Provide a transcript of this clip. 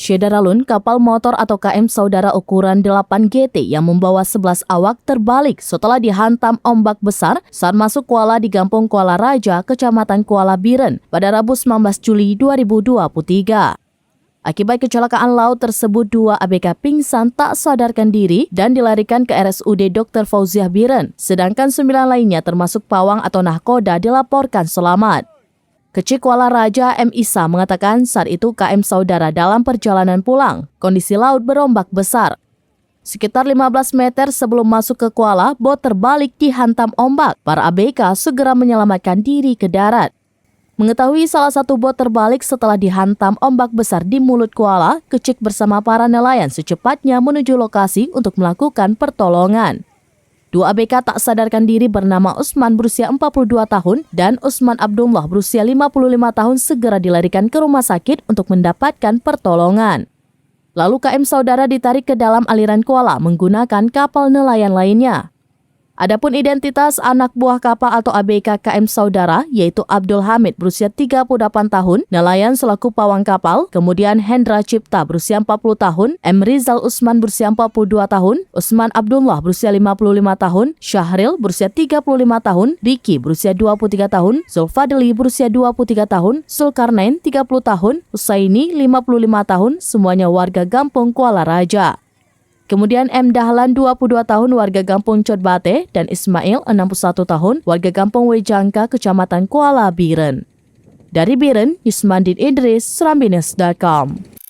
Syederalun, kapal motor atau KM Saudara ukuran 8 GT yang membawa 11 awak terbalik setelah dihantam ombak besar saat masuk Kuala di Kampung Kuala Raja, Kecamatan Kuala Biren pada Rabu 19 Juli 2023. Akibat kecelakaan laut tersebut, 2 ABK pingsan tak sadarkan diri dan dilarikan ke RSUD Dr. Fauziah Biren, sedangkan 9 lainnya termasuk pawang atau nahkoda dilaporkan selamat. Kecik Kuala Raja M. Isa mengatakan saat itu KM Saudara dalam perjalanan pulang, kondisi laut berombak besar. Sekitar 15 meter sebelum masuk ke Kuala, bot terbalik dihantam ombak. Para ABK segera menyelamatkan diri ke darat. Mengetahui salah satu bot terbalik setelah dihantam ombak besar di mulut Kuala, Kecik bersama para nelayan secepatnya menuju lokasi untuk melakukan pertolongan. 2 ABK tak sadarkan diri bernama Usman berusia 42 tahun dan Usman Abdullah berusia 55 tahun segera dilarikan ke rumah sakit untuk mendapatkan pertolongan. Lalu KM Saudara ditarik ke dalam aliran Kuala menggunakan kapal nelayan lainnya. Adapun identitas anak buah kapal atau ABK KM Saudara yaitu Abdul Hamid berusia 38 tahun, nelayan selaku pawang kapal, kemudian Hendra Cipta berusia 40 tahun, M. Rizal Usman berusia 42 tahun, Usman Abdullah berusia 55 tahun, Syahril berusia 35 tahun, Riki berusia 23 tahun, Zulfadli berusia 23 tahun, Zulkarnain 30 tahun, Usaini 55 tahun, semuanya warga Kampung Kuala Raja. Kemudian M. Dahlan 22 tahun warga Kampung Codbate dan Ismail 61 tahun warga Kampung Wejangka Kecamatan Kuala Biren. Dari Biren, Yusmandin Idris, Serambines.com.